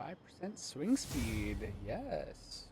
5% swing speed. Yes.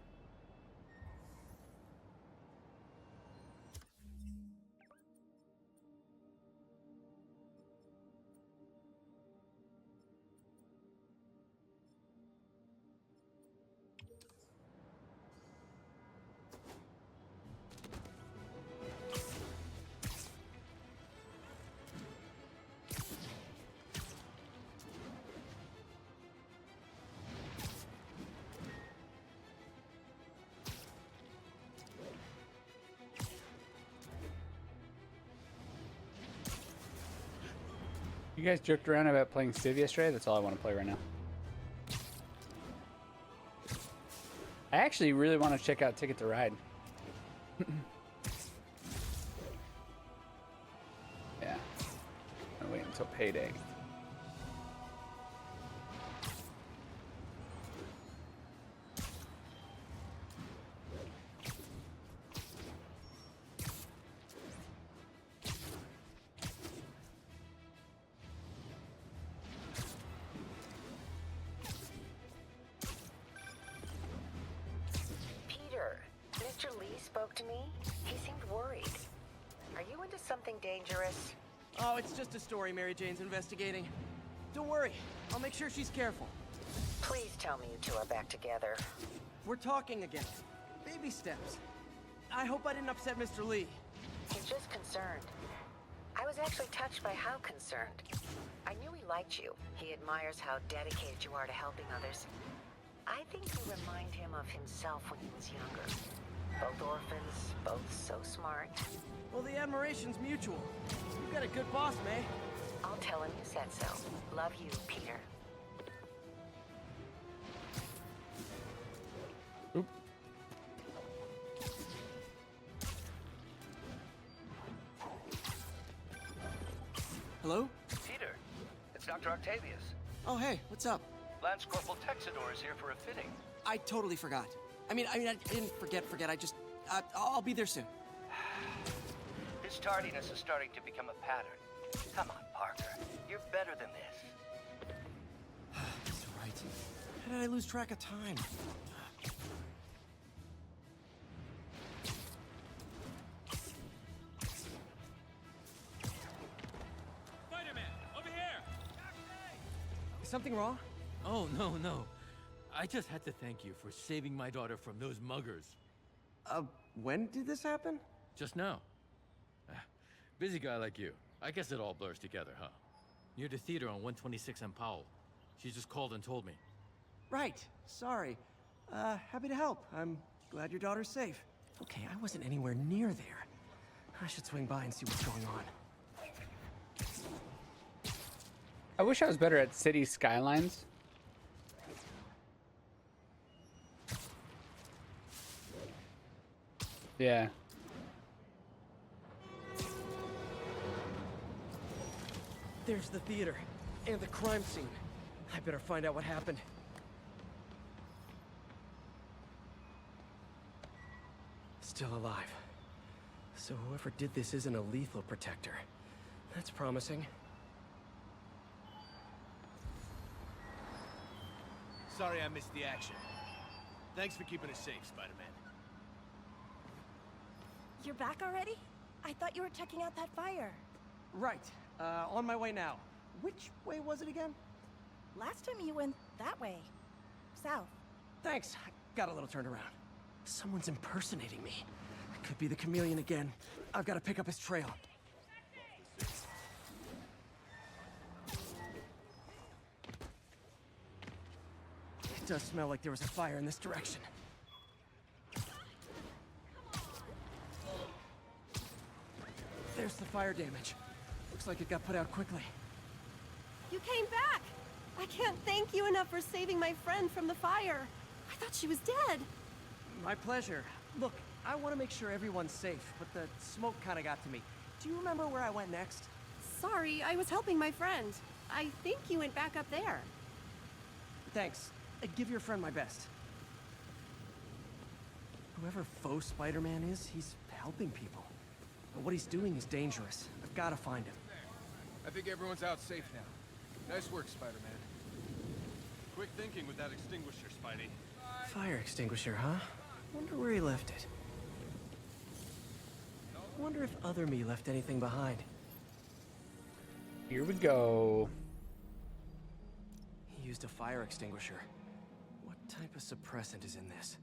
You guys joked around about playing Civ yesterday. That's all I want to play right now. I actually really want to check out Ticket to Ride. Yeah. I'll wait until payday. Mr. Lee spoke to me. He seemed worried. Are you into something dangerous? Oh, it's just a story Mary Jane's investigating. Don't worry, I'll make sure she's careful. Please tell me you two are back together. We're talking again. Baby steps. I hope I didn't upset Mr. Lee. He's just concerned. I was actually touched by how concerned. I knew he liked you. He admires how dedicated you are to helping others. I think you remind him of himself when he was younger. Both orphans, both so smart. Well, the admiration's mutual. You've got a good boss, May. I'll tell him you said so. Love you, Peter. Oop. Hello? Peter, it's Dr. Octavius. Oh, hey, what's up? Lance Corporal Texador is here for a fitting. I totally forgot. I mean, I didn't forget. I just, I'll be there soon. His tardiness is starting to become a pattern. Come on, Parker. You're better than this. That's right. How did I lose track of time? Spider-Man, over here! Is something wrong? Oh, no. I just had to thank you for saving my daughter from those muggers. When did this happen? Just now. Busy guy like you. I guess it all blurs together, huh? Near the theater on 126 and Powell. She just called and told me. Right. Sorry. Happy to help. I'm glad your daughter's safe. Okay, I wasn't anywhere near there. I should swing by and see what's going on. I wish I was better at city skylines. Yeah. There's the theater. And the crime scene. I better find out what happened. Still alive. So whoever did this isn't a lethal protector. That's promising. Sorry I missed the action. Thanks for keeping us safe, Spider-Man. You're back already? I thought you were checking out that fire. Right. On my way now. Which way was it again? Last time you went that way. South. Thanks. I got a little turned around. Someone's impersonating me. It could be the chameleon again. I've got to pick up his trail. It does smell like there was a fire in this direction. There's the fire damage. Looks like it got put out quickly. You came back! I can't thank you enough for saving my friend from the fire. I thought she was dead. My pleasure. Look, I want to make sure everyone's safe, but the smoke kind of got to me. Do you remember where I went next? Sorry, I was helping my friend. I think you went back up there. Thanks. Give your friend my best. Whoever faux Spider-Man is, he's helping people. But what he's doing is dangerous. I've got to find him. I think everyone's out safe now. Nice work, Spider-Man. Quick thinking with that extinguisher, Spidey. Fire extinguisher, huh? Wonder where he left it. Wonder if other me left anything behind. Here we go. He used a fire extinguisher. What type of suppressant is in this?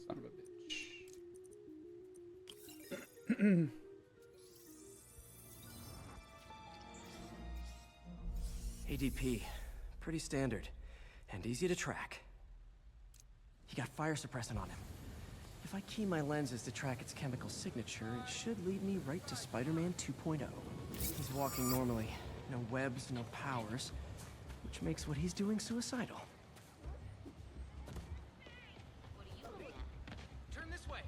Son of a bitch. ADP. Pretty standard. And easy to track. He got fire suppressant on him. If I key my lenses to track its chemical signature, it should lead me right to Spider-Man 2.0. He's walking normally. No webs, no powers. Which makes what he's doing suicidal. Turn this way.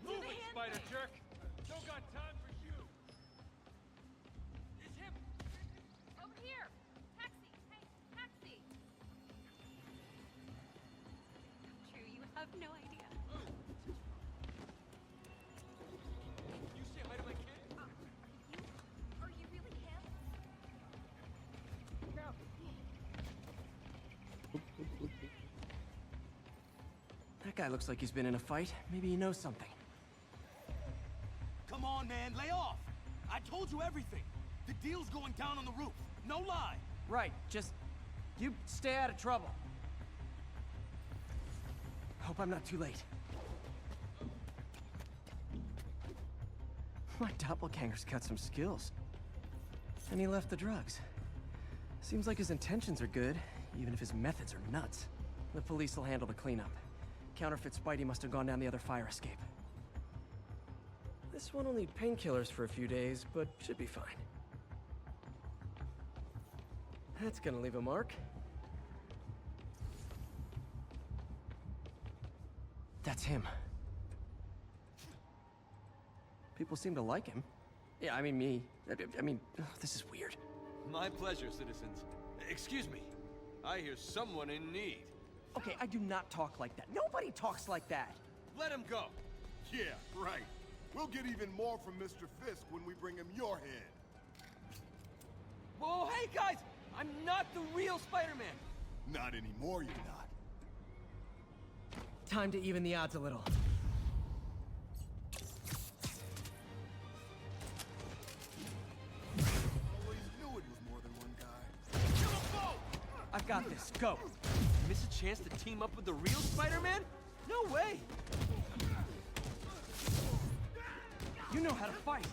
Move it, Spider Jerk. Don't got time for you. It's him. Over here! Taxi! Hey, taxi! True, you have no idea. You say hi to my kid? Are you really him? That guy looks like he's been in a fight. Maybe he knows something. Come on, man, lay off. I told you everything. The deal's going down on the roof. No lie. Right, just... you stay out of trouble. Hope I'm not too late. My doppelganger's got some skills. And he left the drugs. Seems like his intentions are good, even if his methods are nuts. The police will handle the cleanup. Counterfeit Spidey must have gone down the other fire escape. This one will need painkillers for a few days, but should be fine. That's gonna leave a mark. That's him. People seem to like him. Yeah, I mean me. I mean, ugh, this is weird. My pleasure, citizens. Excuse me. I hear someone in need. Okay, I do not talk like that. Nobody talks like that. Let him go. Yeah, right. We'll get even more from Mr. Fisk when we bring him your head. Whoa, hey guys! I'm not the real Spider-Man. Not anymore, you're not. Time to even the odds a little. Always knew it was more than one guy. Kill them both! I've got this. Go. Miss a chance to team up with the real Spider-Man? No way! You know how to fight.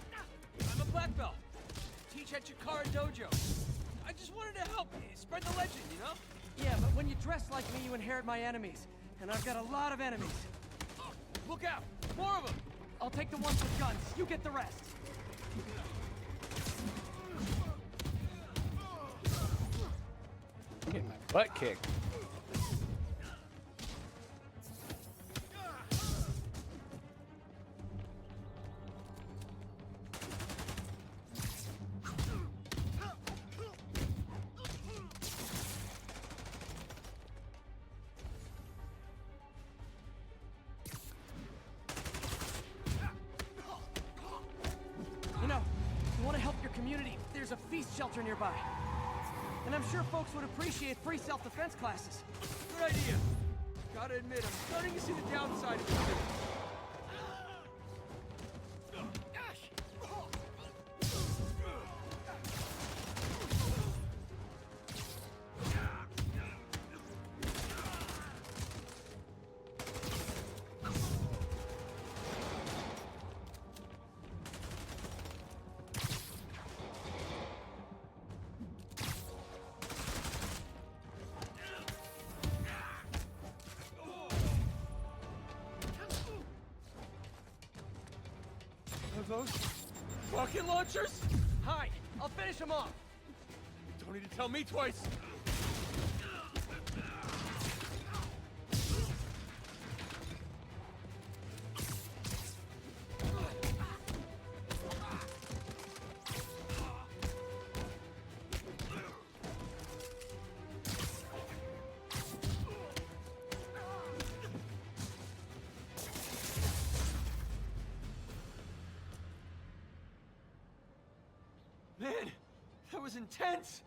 I'm a black belt. Teach at Chikara Dojo. I just wanted to help spread the legend, you know? Yeah, but when you dress like me, you inherit my enemies. And I've got a lot of enemies. Look out! More of them! I'll take the ones with guns. You get the rest. I'm getting my butt kicked. You know, you want to help your community, there's a feast shelter nearby. And I'm sure folks would appreciate free self-defense classes. Good idea. Gotta admit, I'm starting to see the downside of this. Those? Rocket launchers? Hide! I'll Finish him off! Don't need to tell me twice! Man, that was intense!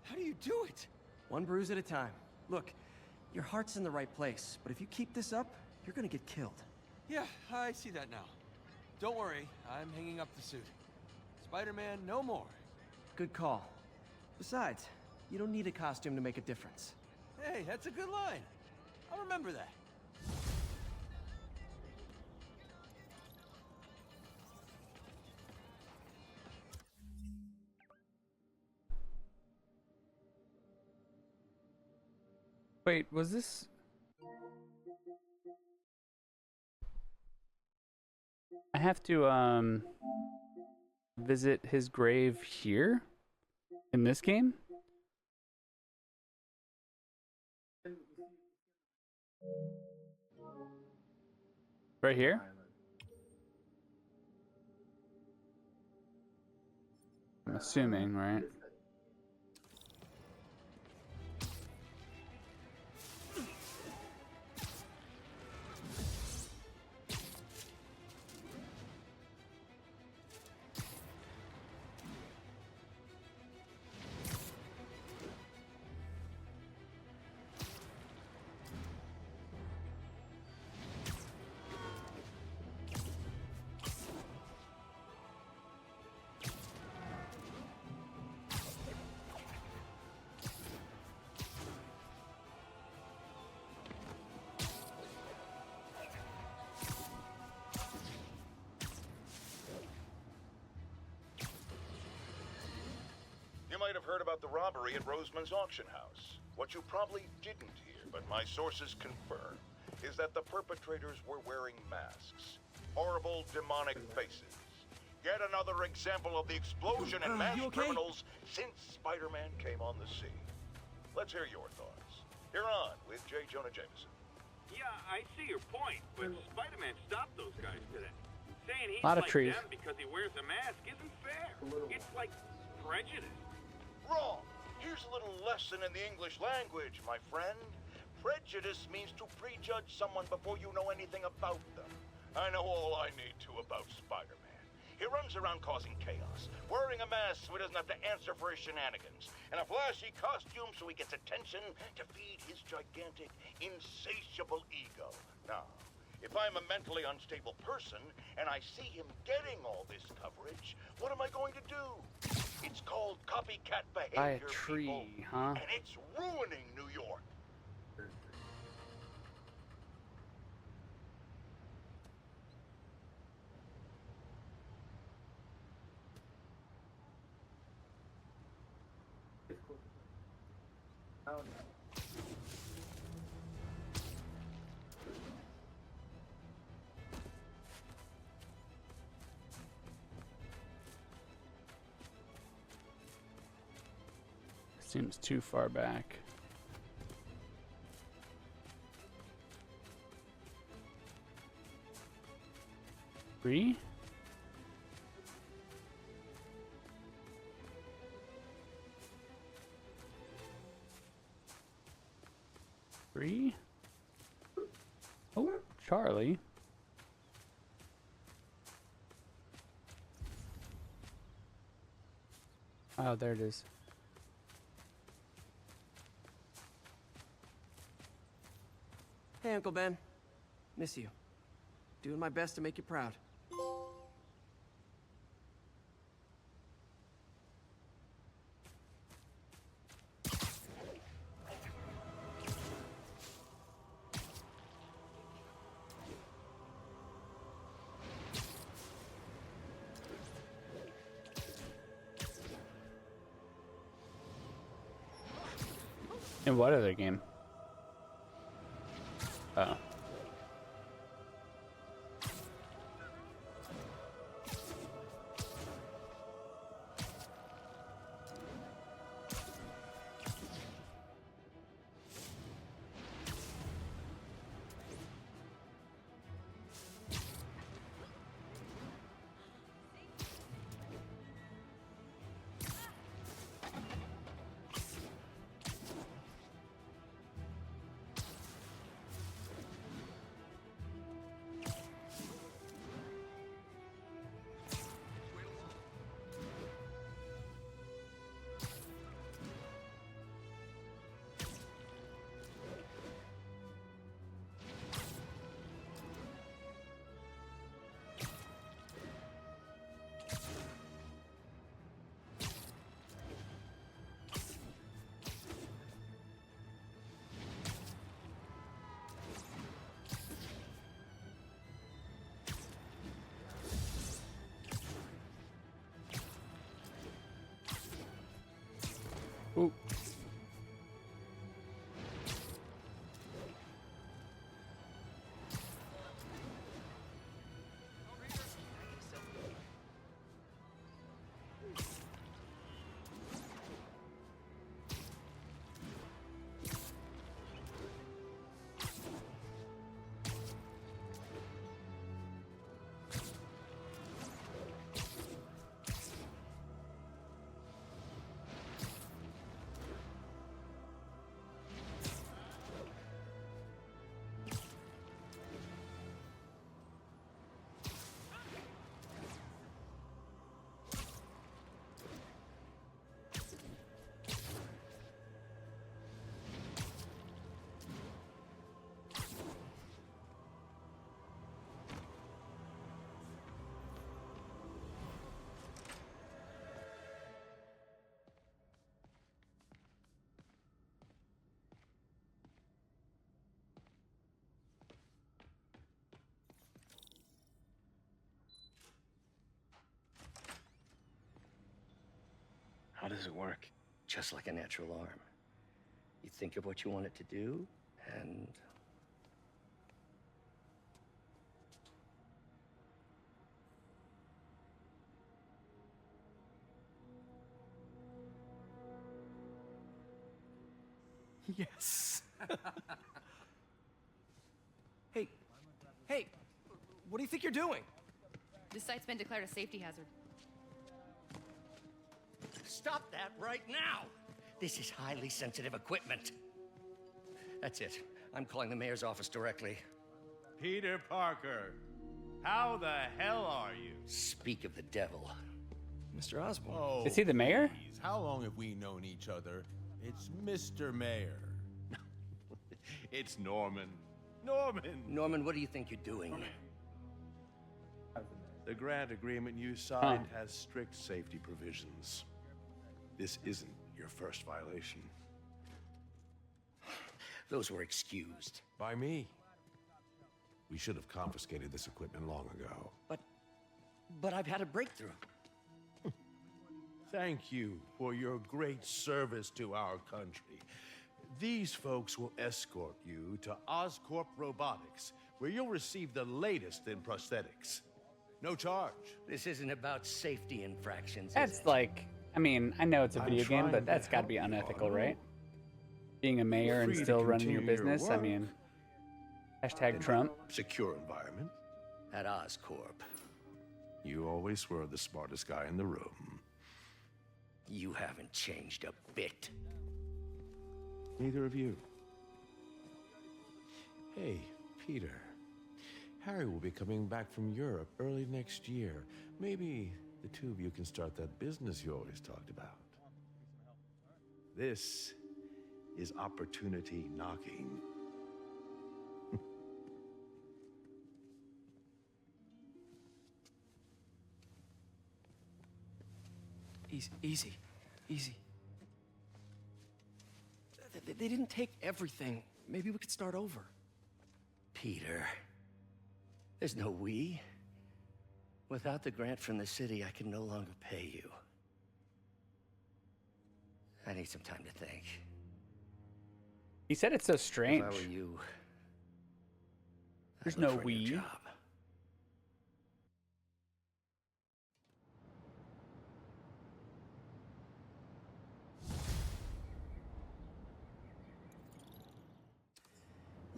How do you do it? One bruise at a time. Look, your heart's in the right place, but if you keep this up, you're gonna get killed. Yeah, I see that now. Don't worry, I'm hanging up the suit. Spider-Man, no more. Good call. Besides, you don't need a costume to make a difference. Hey, that's a good line. I'll remember that. Wait, was this? I have to visit his grave here in this game? Right here? I'm assuming, right? You might have heard about the robbery at Roseman's auction house. What you probably didn't hear, but my sources confirm, is that the perpetrators were wearing masks. Horrible, demonic faces. Yet another example of the explosion in mass criminals since Spider-Man came on the scene. Let's hear your thoughts. You're on with J. Jonah Jameson. Yeah, I see your point, but Spider-Man stopped those guys today. Saying he's Lot of like trees. them because he wears a mask isn't fair. It's like prejudice. Wrong. Here's a little lesson in the English language, my friend. Prejudice means to prejudge someone before you know anything about them. I know all I need to about Spider-Man. He runs around causing chaos, wearing a mask so he doesn't have to answer for his shenanigans, and a flashy costume so he gets attention to feed his gigantic, insatiable ego. Now, if I'm a mentally unstable person and I see him getting all this coverage, what am I going to do? It's called copycat behavior, By a tree, people, huh? and it's ruining New York. Seems too far back. Three? Three? Oh, Charlie. Oh, there it is. Hey, Uncle Ben. Miss you. Doing my best to make you proud. In what other game? Oh. Ooh. How does it work? Just like a natural arm. You think of what you want it to do, and... Yes. Hey, hey, what do you think you're doing? This site's been declared a safety hazard. Stop that right now! This is highly sensitive equipment. That's it. I'm calling the mayor's office directly. Peter Parker, how the hell are you? Speak of the devil. Mr. Osborn. Oh, Is he the mayor? please. How long have we known each other? It's Mr. Mayor. It's Norman. Norman! Norman, what do you think you're doing? The grant agreement you signed has strict safety provisions. This isn't your first violation. Those were excused. By me. We should have confiscated this equipment long ago. But I've had a breakthrough. Thank you for your great service to our country. These folks will escort you to Oscorp Robotics, where you'll receive the latest in prosthetics. No charge. This isn't about safety infractions, is That's it? like, I mean, I know it's a I'm video game, trying but to that's got to be help you, unethical, Otto. right? Being a mayor and free to still running your continue your business. I work. mean, hashtag Trump. Secure environment. At Oscorp. You always were the smartest guy in the room. You haven't changed a bit. Neither of you. Hey, Peter. Harry will be coming back from Europe early next year. Maybe the two of you can start that business you always talked about. This is opportunity knocking. Easy. They didn't take everything. Maybe we could start over. Peter. There's no we. Without the grant from the city, I can no longer pay you. I need some time to think. He said it's so strange. If I were you, There's I'd look no for a new we. job.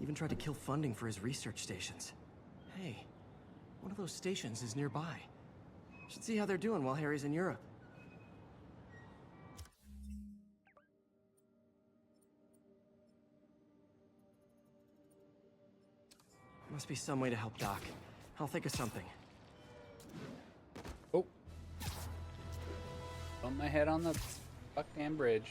Even tried to kill funding for his research stations. Hey, one of those stations is nearby. Should see how they're doing while Harry's in Europe. Must be some way to help Doc. I'll think of something. Oh. Bump my head on the fucking bridge.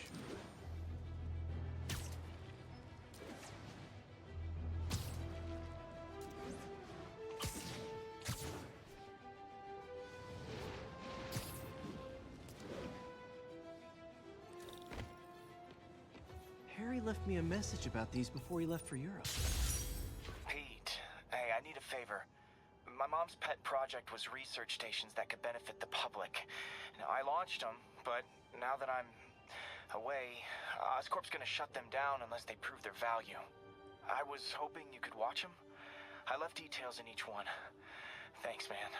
Harry left me a message about these before he left for Europe. Pete, hey, I need a favor. My mom's pet project was research stations that could benefit the public. Now, I launched them, but now that I'm away, Oscorp's gonna shut them down unless they prove their value. I was hoping you could watch them. I left details in each one. Thanks, man.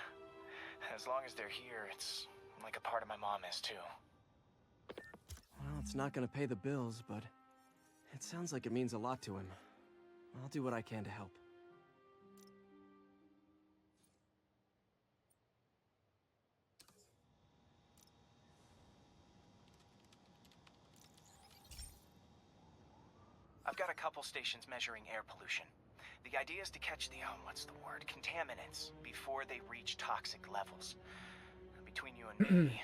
As long as they're here, it's like a part of my mom is, too. Well, it's not gonna pay the bills, but it sounds like it means a lot to him. I'll do what I can to help. I've got a couple stations measuring air pollution. The idea is to catch the, contaminants before they reach toxic levels. Between you and me,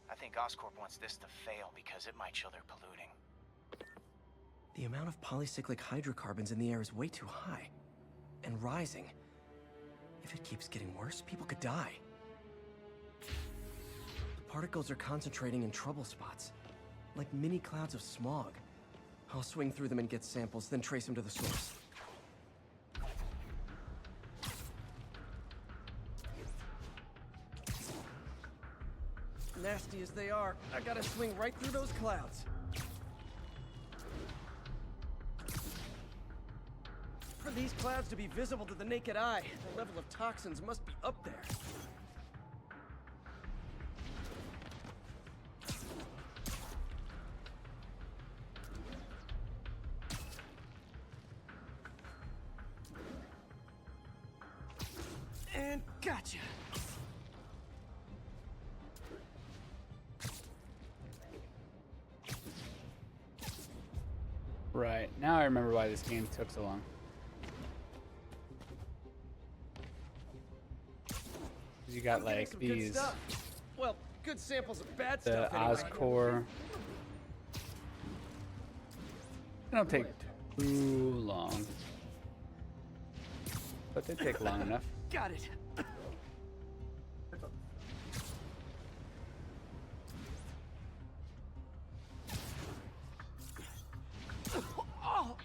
I think Oscorp wants this to fail because it might show they're polluting. The amount of polycyclic hydrocarbons in the air is way too high. And rising. If it keeps getting worse, people could die. The particles are concentrating in trouble spots. Like mini clouds of smog. I'll swing through them and get samples, then trace them to the source. Nasty as they are, I gotta swing right through those clouds. For these clouds to be visible to the naked eye, the level of toxins must be up there. And gotcha! Right, now I remember why this game took so long. You got like these, well, good samples of bad the stuff anyway. Oscorp. They don't take too long, but they take long enough. Got it. Oh,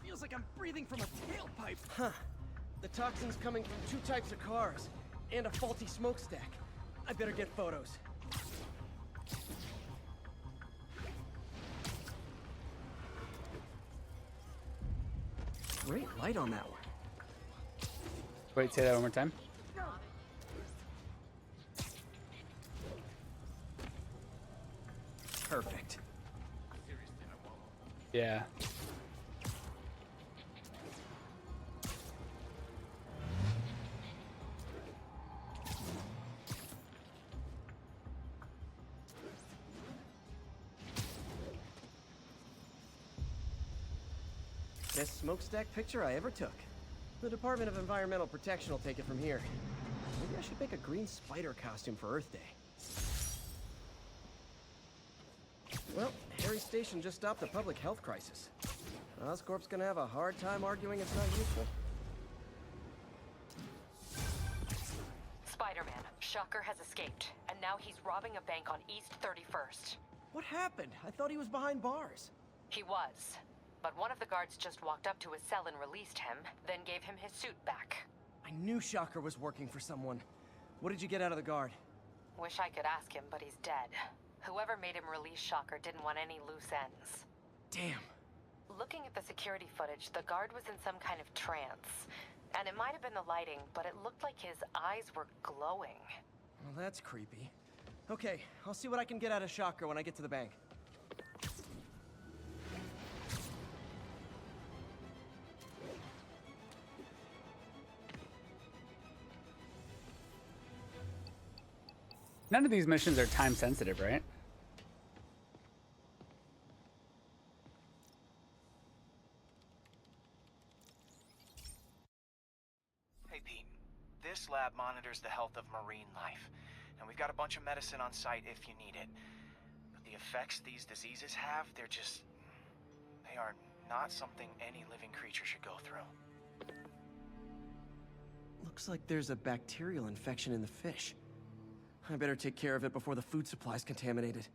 feels like I'm breathing from a tailpipe. Huh. The toxin's coming from two types of cars and a faulty smokestack. I better get photos. Great light on that one. Wait, say that one more time. Perfect. Yeah. Best smokestack picture I ever took. The Department of Environmental Protection will take it from here. Maybe I should make a green spider costume for Earth Day. Well, Harry Station just stopped a public health crisis. Oscorp's gonna have a hard time arguing it's not useful. Spider-Man, Shocker has escaped, and now he's robbing a bank on East 31st. What happened? I thought he was behind bars. He was. But one of the guards just walked up to his cell and released him, then gave him his suit back. I knew Shocker was working for someone. What did you get out of the guard? Wish I could ask him, but he's dead. Whoever made him release Shocker didn't want any loose ends. Damn. Looking at the security footage, the guard was in some kind of trance. And it might have been the lighting, but it looked like his eyes were glowing. Well, that's creepy. Okay, I'll see what I can get out of Shocker when I get to the bank. None of these missions are time sensitive, right? Hey, Pete. This lab monitors the health of marine life, and we've got a bunch of medicine on site if you need it. But the effects these diseases have, they are not something any living creature should go through. Looks like there's a bacterial infection in the fish. I better take care of it before the food supply's contaminated.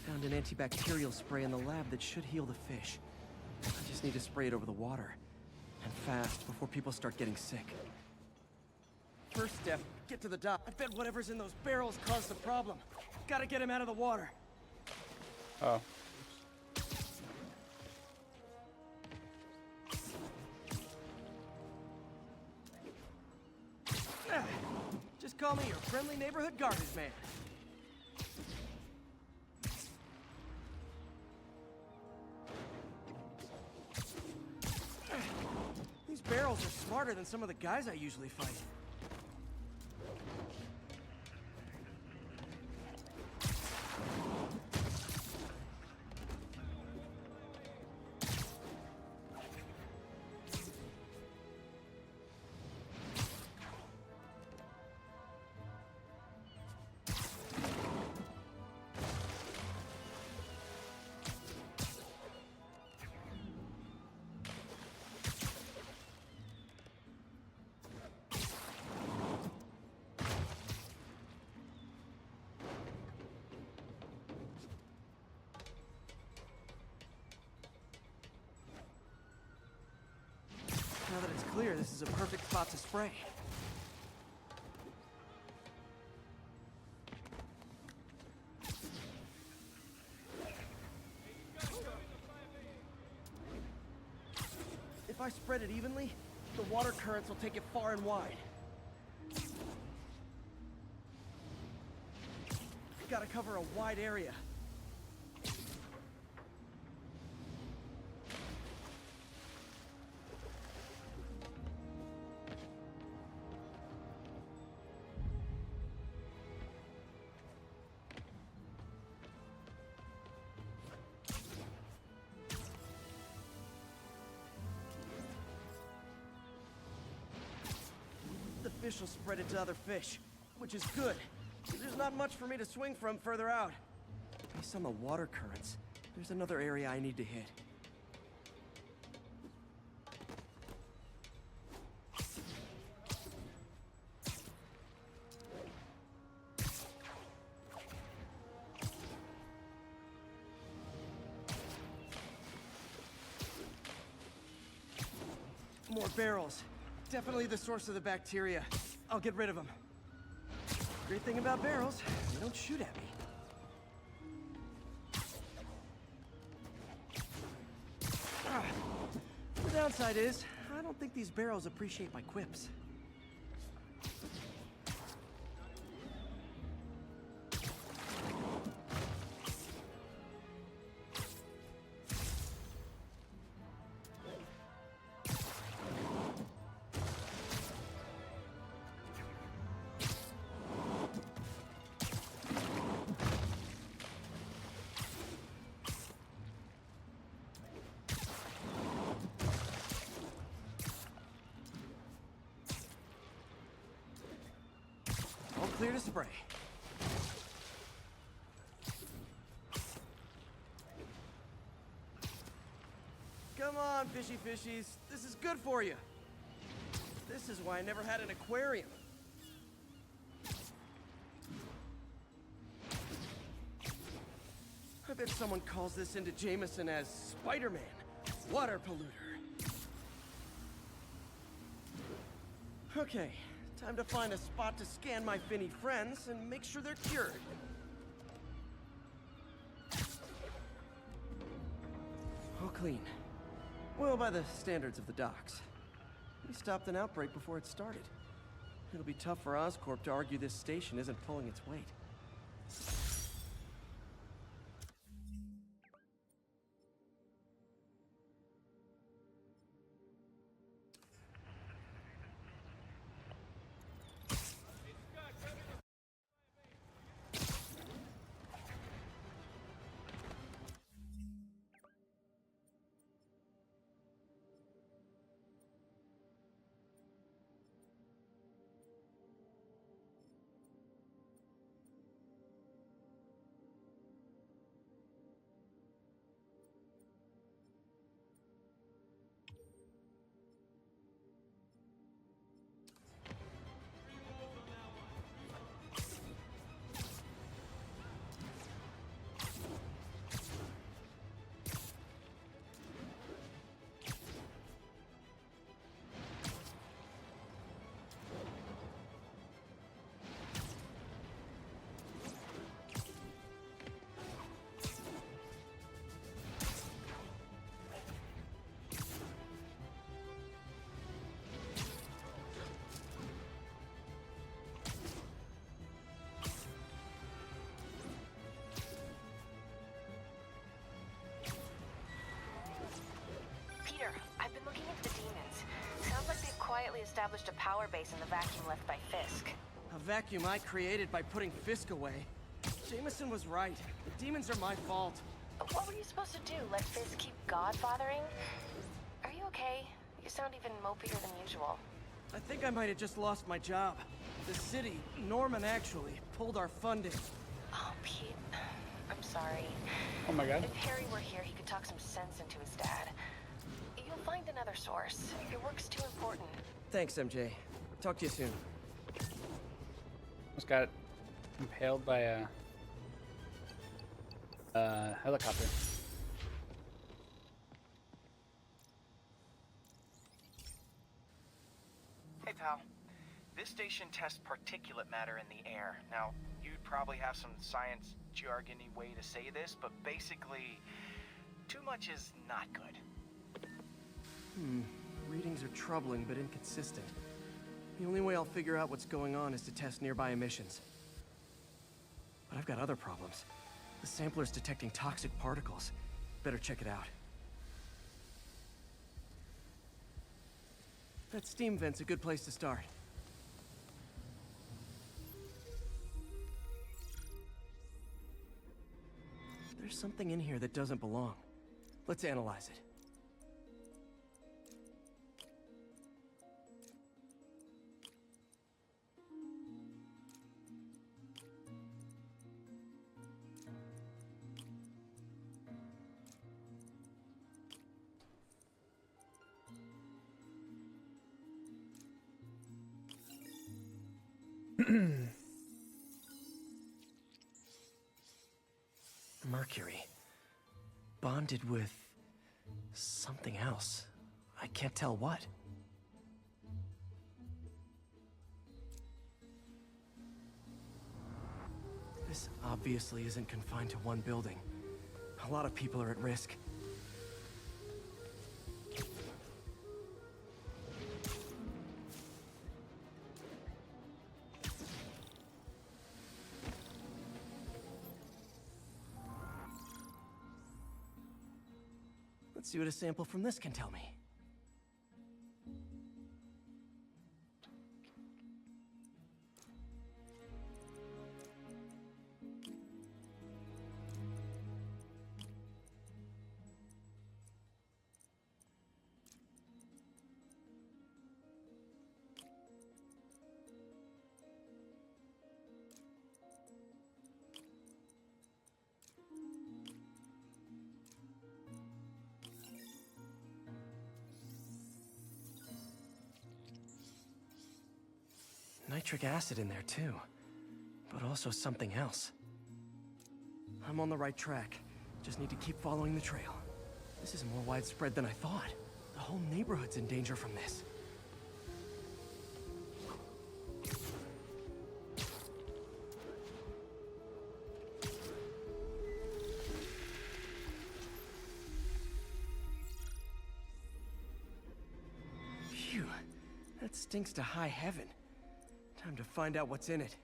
Found an antibacterial spray in the lab that should heal the fish. I just need to spray it over the water. And fast, before people start getting sick. First step, get to the dock. I bet whatever's in those barrels caused the problem. Gotta get him out of the water. Oh. Just call me your friendly neighborhood garbage man. These barrels are smarter than some of the guys I usually fight. Now that it's clear, this is a perfect spot to spray. If I spread it evenly, the water currents will take it far and wide. Gotta cover a wide area. The fish will spread it to other fish, which is good. There's not much for me to swing from further out. Based on the water currents, there's another area I need to hit. More barrels. Definitely the source of the bacteria. I'll get rid of them. Great thing about barrels, they don't shoot at me. The downside is, I don't think these barrels appreciate my quips. All clear to spray. Come on, fishy fishies. This is good for you. This is why I never had an aquarium. I bet someone calls this into Jameson as Spider-Man, water polluter. Okay, time to find a spot to scan my finny friends and make sure they're cured. All clean. Well, by the standards of the docks. We stopped an outbreak before it started. It'll be tough for Oscorp to argue this station isn't pulling its weight. established a power base in the vacuum left by Fisk. A vacuum I created by putting Fisk away. Jameson was right. The demons are my fault. What were you supposed to do? Let Fisk keep godfathering? Are you okay? You sound even mopier than usual. I think I might have just lost my job. The city, Norman actually, pulled our funding. Oh, Pete. I'm sorry. Oh my god. If Harry were here, he could talk some sense into his dad. You'll find another source. Your work's too important. Thanks, MJ. Talk to you soon. Almost got impaled by a helicopter. Hey, pal. This station tests particulate matter in the air. Now, you'd probably have some science jargony way to say this, but basically, too much is not good. Readings are troubling but inconsistent. The only way I'll figure out what's going on is to test nearby emissions. But I've got other problems. The sampler's detecting toxic particles. Better check it out. That steam vent's a good place to start. There's something in here that doesn't belong. Let's analyze it. Mercury. Bonded with something else. I can't tell what. This obviously isn't confined to one building. A lot of people are at risk. Let's see what a sample from this can tell me. Nitric acid in there too, but also something else. I'm on the right track. Just need to keep following the trail. This is more widespread than I thought. The whole neighborhood's in danger from this. Phew, that stinks to high heaven. Time to find out what's in it.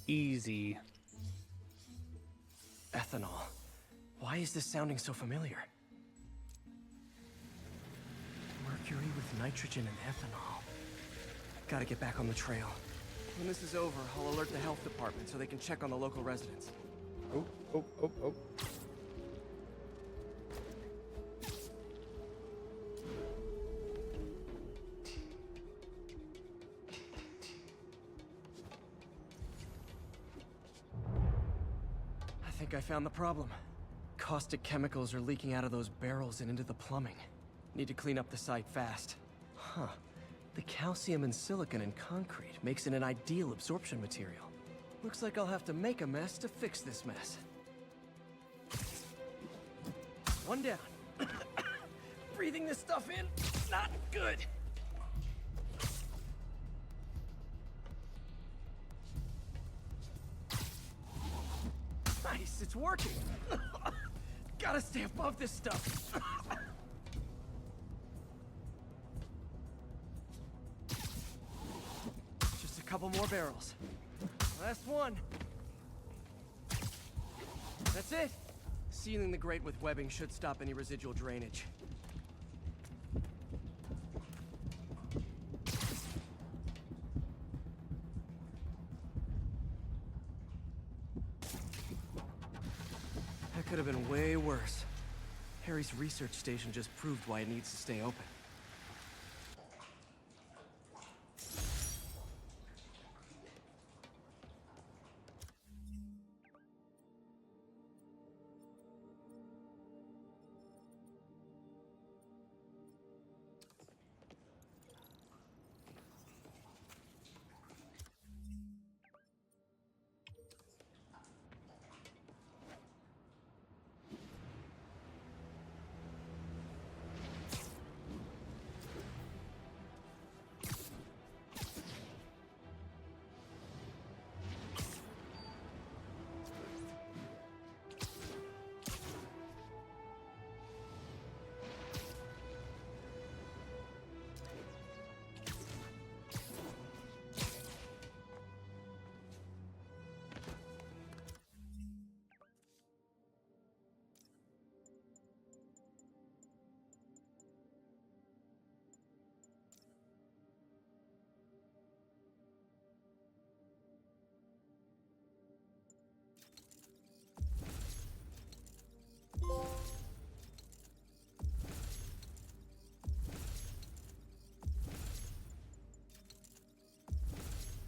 Easy. Ethanol. Why is this sounding so familiar? Mercury with nitrogen and ethanol. Gotta get back on the trail. When this is over, I'll alert the health department so they can check on the local residents. Oh, oh, oh, oh. I think I found the problem. Caustic chemicals are leaking out of those barrels and into the plumbing. Need to clean up the site fast. Huh. The calcium and silicon in concrete makes it an ideal absorption material. Looks like I'll have to make a mess to fix this mess. One down. Breathing this stuff in, not good. Nice, it's working. Gotta stay above this stuff. Just a couple more barrels. Last one. That's it. Sealing the grate with webbing should stop any residual drainage. That could have been way worse. Harry's research station just proved why it needs to stay open.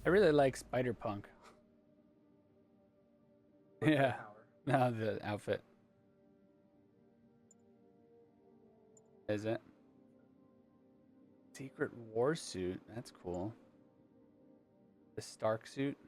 I really like Spider-Punk. Yeah. No, the outfit. Is it? Secret war suit. That's cool. The Stark suit.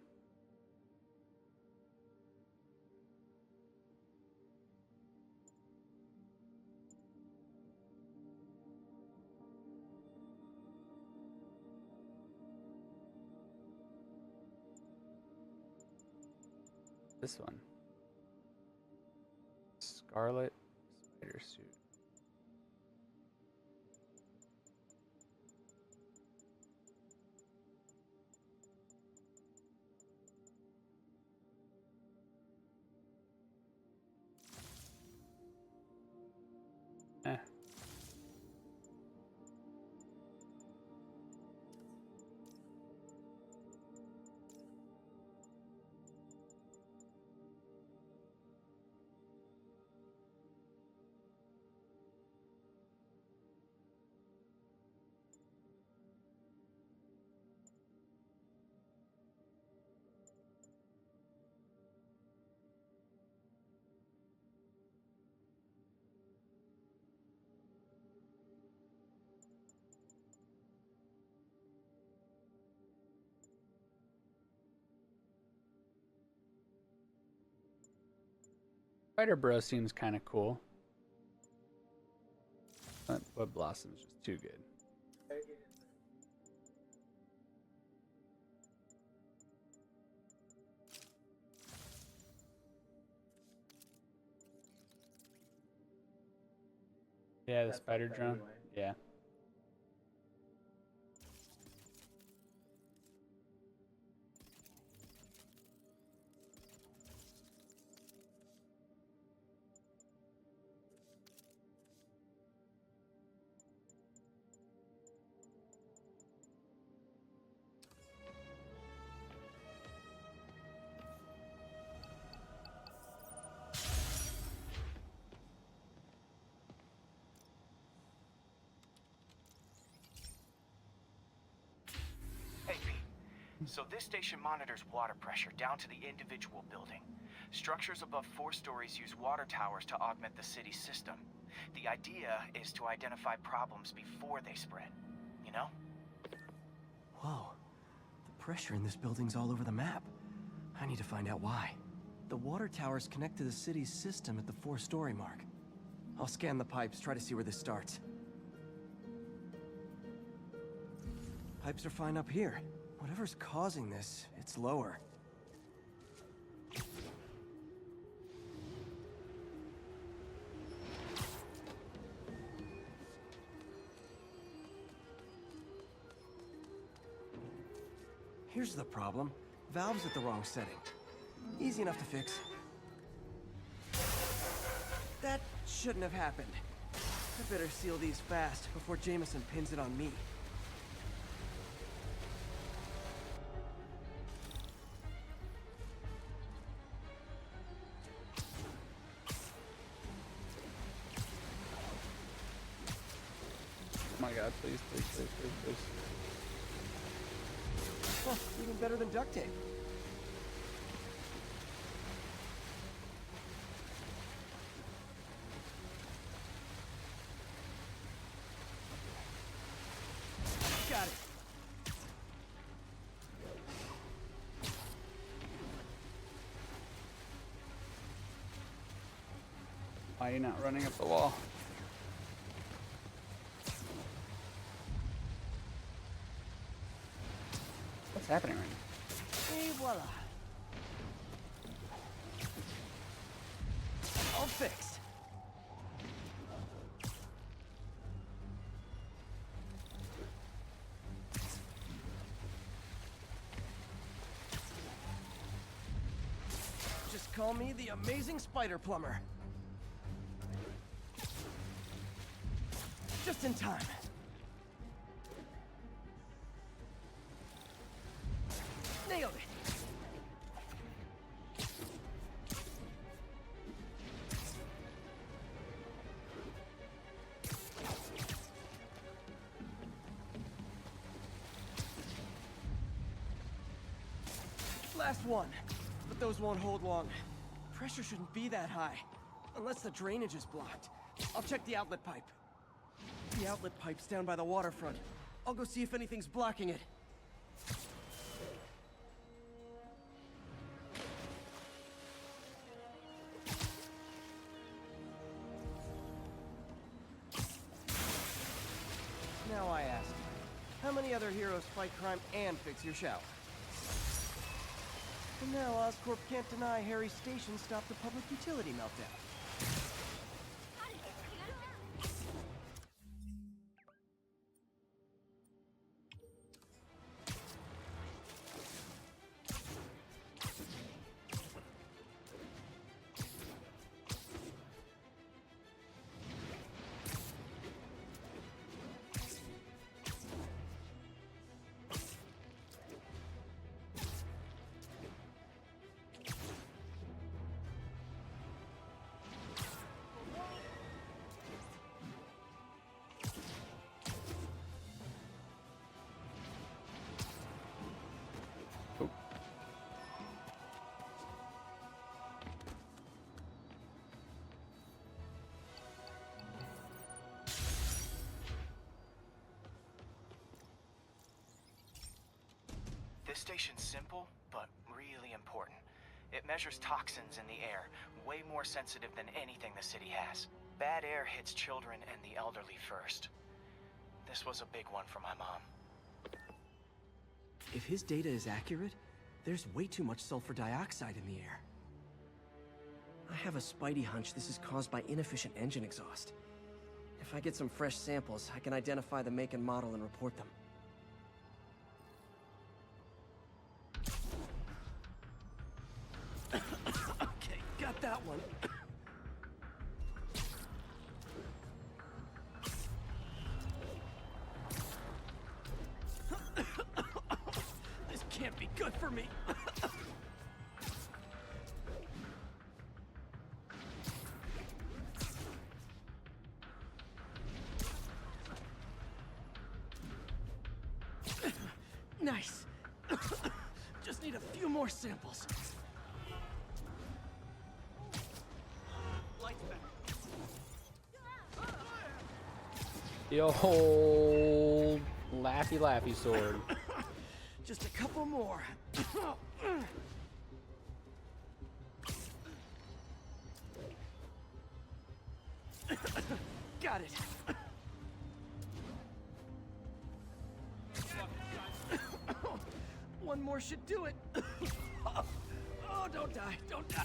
This one. Scarlet spider suit. Eh. Spider Bro seems kind of cool. But Blossom's just too good. Yeah, the spider drone. Yeah. So this station monitors water pressure down to the individual building. Structures above 4 stories use water towers to augment the city's system. The idea is to identify problems before they spread, you know? Whoa. The pressure in this building's all over the map. I need to find out why. The water towers connect to the city's system at the 4-story mark. I'll scan the pipes, try to see where this starts. Pipes are fine up here. Whatever's causing this, it's lower. Here's the problem. Valve's at the wrong setting. Easy enough to fix. That shouldn't have happened. I better seal these fast before Jameson pins it on me. Oh my god, please, please, please, please, please. Huh, even better than duct tape. Got it. Why are you not running up the wall? What's happening right now? Et voila. All fixed. Just call me the amazing spider plumber. Just in time. Nailed it. Last one. But those won't hold long. Pressure shouldn't be that high. Unless the drainage is blocked. I'll check the outlet pipe. The outlet pipe's down by the waterfront. I'll go see if anything's blocking it. Now I ask, how many other heroes fight crime and fix your shower? And now Oscorp can't deny Harry's station stopped the public utility meltdown. This station's simple, but really important. It measures toxins in the air, way more sensitive than anything the city has. Bad air hits children and the elderly first. This was a big one for my mom. If his data is accurate, there's way too much sulfur dioxide in the air. I have a spidey hunch this is caused by inefficient engine exhaust. If I get some fresh samples, I can identify the make and model and report them. Okay, got that one. This can't be good for me. Nice. Just need a few more samples. Lights back. The old laughy sword. Just a couple more. Got it. One more should do it. Oh, don't die, don't die.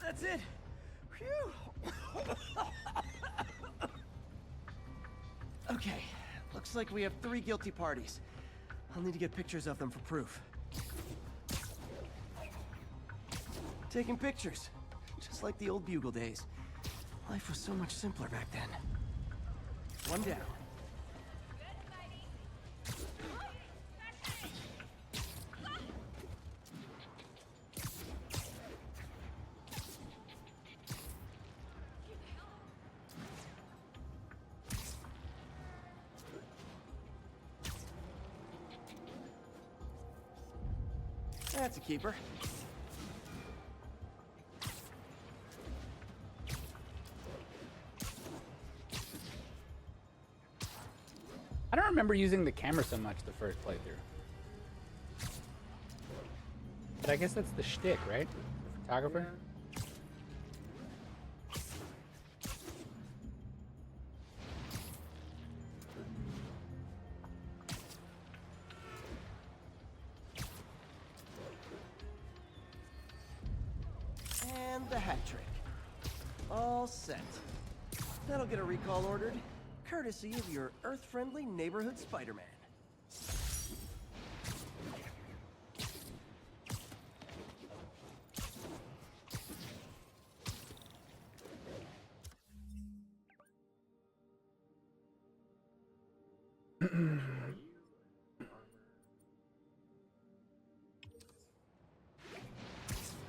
That's it. Phew. Okay, looks like we have 3 guilty parties. I'll need to get pictures of them for proof. Taking pictures. Just like the old Bugle days. Life was so much simpler back then. One down. That's a keeper. I don't remember using the camera so much the first playthrough. But I guess that's the shtick, right? The photographer? And the hat trick. All set. That'll get a recall ordered, courtesy of your Earth-friendly neighborhood Spider-Man.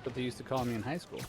What they used to call me in high school.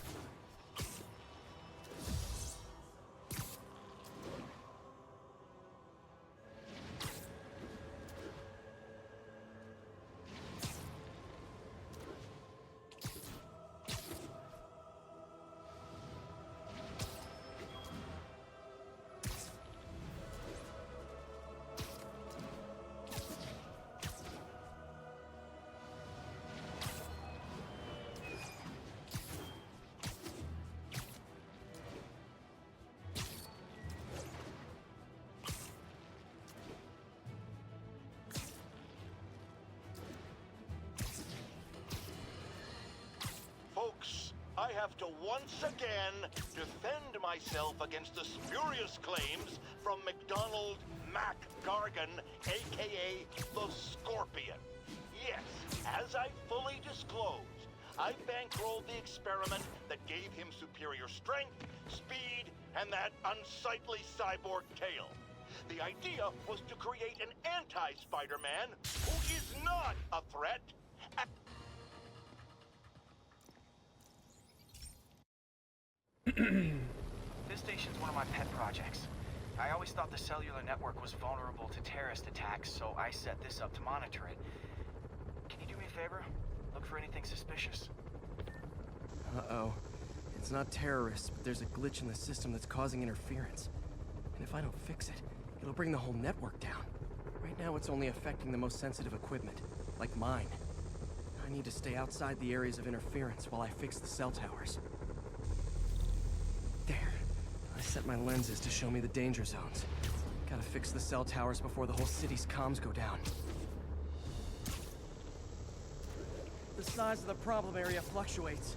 Folks, I have to once again defend myself against the spurious claims from McDonald Mac Gargan, aka the Scorpion. Yes, as I fully disclosed, I bankrolled the experiment that gave him superior strength, speed, and that unsightly cyborg tail. The idea was to create an anti-Spider-Man who is not a threat. This station's one of my pet projects. I always thought the cellular network was vulnerable to terrorist attacks, so I set this up to monitor it. Can you do me a favor? Look for anything suspicious. Uh-oh. It's not terrorists, but there's a glitch in the system that's causing interference. And if I don't fix it, it'll bring the whole network down. Right now, it's only affecting the most sensitive equipment, like mine. I need to stay outside the areas of interference while I fix the cell towers. There. I set my lenses to show me the danger zones. Gotta fix the cell towers before the whole city's comms go down. The size of the problem area fluctuates.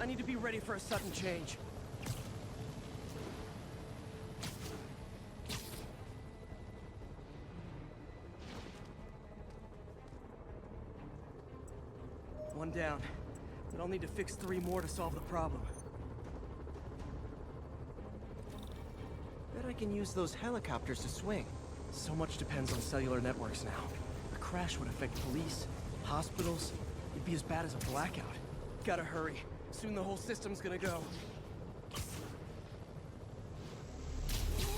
I need to be ready for a sudden change. One down, but I'll need to fix 3 more to solve the problem. Bet I can use those helicopters to swing. So much depends on cellular networks now. A crash would affect police, hospitals. It'd be as bad as a blackout. Gotta hurry. Soon the whole system's gonna go.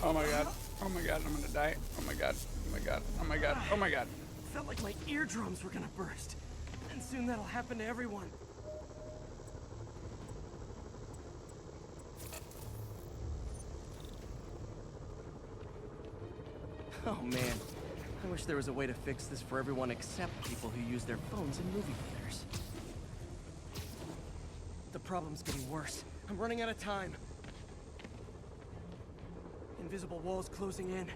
Oh my god. Oh my god, I'm gonna die. Oh my god. Oh my god. Oh my god. Oh my god. Felt like my eardrums were gonna burst. And soon that'll happen to everyone. Oh man, I wish there was a way to fix this for everyone except people who use their phones in movie theaters. The problem's getting worse. I'm running out of time. Invisible walls closing in.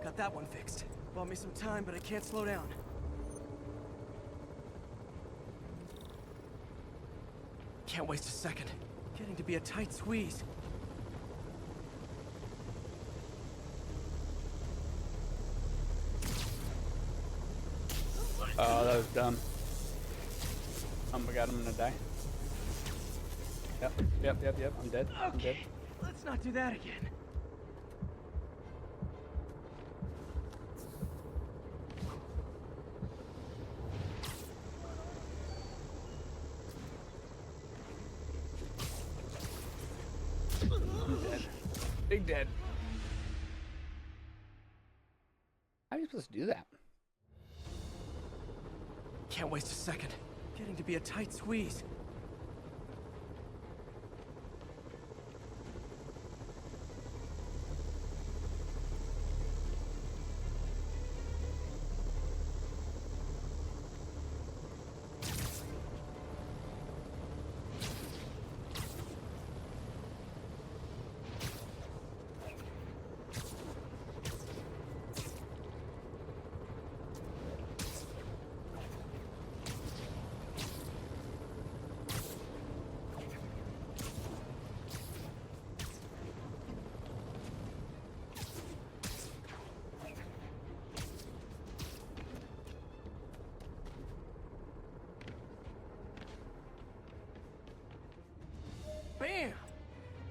Got that one fixed. Bought me some time, but I can't slow down. Can't waste a second. Getting to be a tight squeeze. Oh, that was dumb. Oh my god, I'm gonna die. Yep. I'm dead. I'm dead. Let's not do that again. I'm dead. Big dead. How are you supposed to do that? Can't waste a second. Getting to be a tight squeeze. Bam!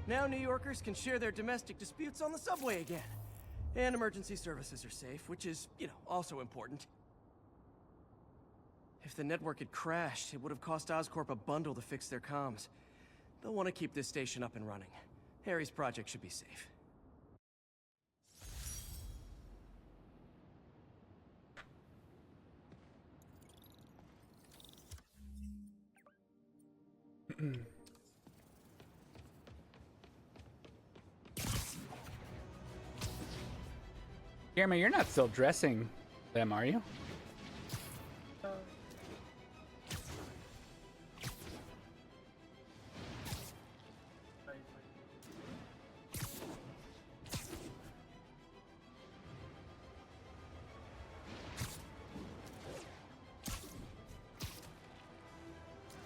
Now New Yorkers can share their domestic disputes on the subway again. And emergency services are safe, which is, also important. If the network had crashed, it would have cost Oscorp a bundle to fix their comms. They'll want to keep this station up and running. Harry's project should be safe. Jeremy, you're not still dressing them, are you?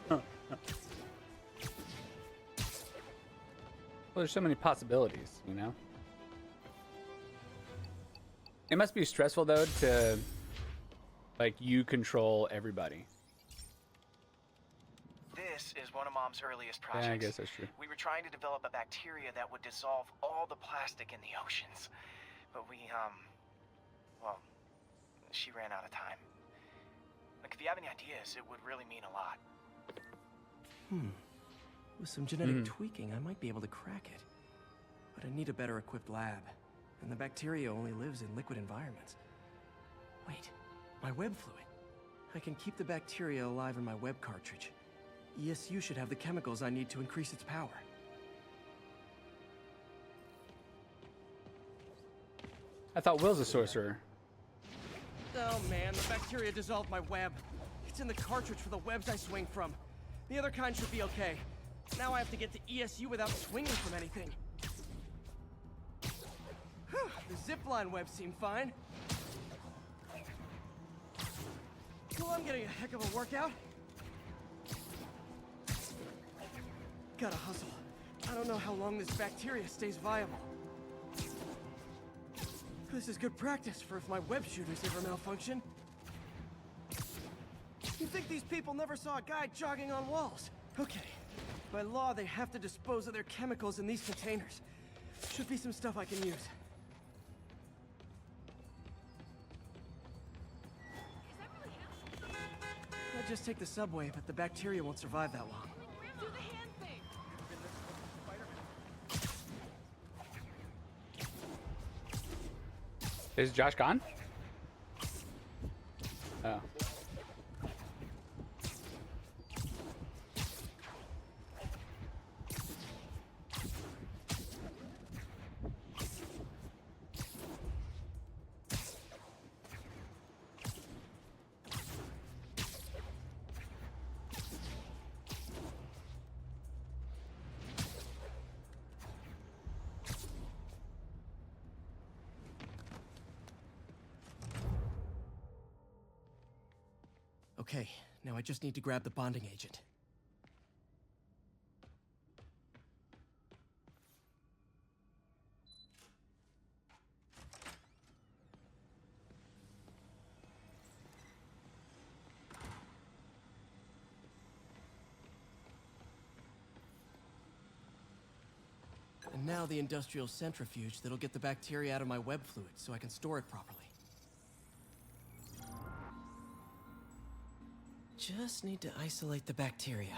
Well, there's so many possibilities, you know? It must be stressful, though, to, like, you control everybody. This is one of Mom's earliest projects. Yeah, I guess that's true. We were trying to develop a bacteria that would dissolve all the plastic in the oceans. But well, she ran out of time. Like, if you have any ideas, it would really mean a lot. With some genetic tweaking, I might be able to crack it. But I need a better equipped lab. And the bacteria only lives in liquid environments. Wait, my web fluid. I can keep the bacteria alive in my web cartridge. ESU should have the chemicals I need to increase its power. I thought Will's a sorcerer. Oh man, the bacteria dissolved my web. It's in the cartridge for the webs I swing from. The other kind should be okay. Now I have to get to ESU without swinging from anything. The zipline webs seem fine. Well, I'm getting a heck of a workout. Gotta hustle. I don't know how long this bacteria stays viable. This is good practice for if my web shooters ever malfunction. You'd think these people never saw a guy jogging on walls. Okay. By law, they have to dispose of their chemicals in these containers. Should be some stuff I can use. I'd just take the subway, but the bacteria won't survive that long. Do the hand thing. Is Josh gone? Oh. Okay, now I just need to grab the bonding agent. And now the industrial centrifuge that'll get the bacteria out of my web fluid so I can store it properly. Just need to isolate the bacteria.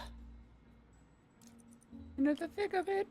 Into the thick of it.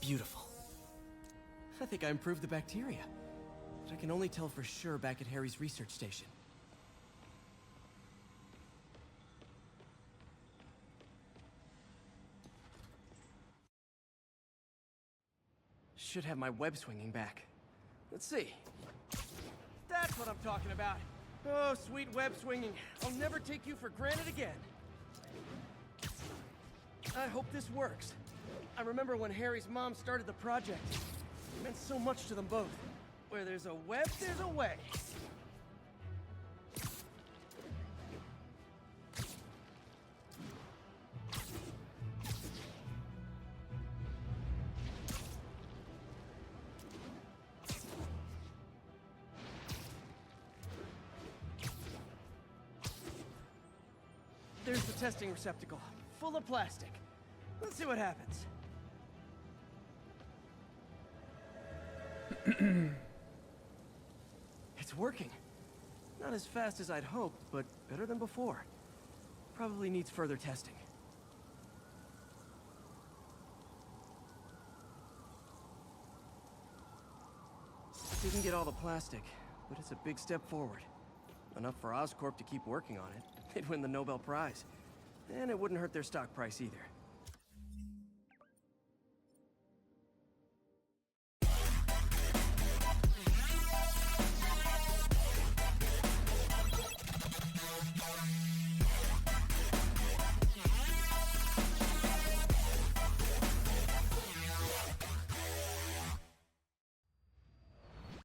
Beautiful. I think I improved the bacteria. But I can only tell for sure back at Harry's research station. Should have my web swinging back. Let's see. That's what I'm talking about. Oh, sweet web swinging. I'll never take you for granted again. I hope this works. I remember when Harry's mom started the project. It meant so much to them both. Where there's a web, there's a way. There's the testing receptacle, full of plastic. Let's see what happens. It's working. Not as fast as I'd hoped, but better than before. Probably needs further testing. Didn't get all the plastic, but it's a big step forward. Enough for Oscorp to keep working on it. They'd win the Nobel Prize. And it wouldn't hurt their stock price either.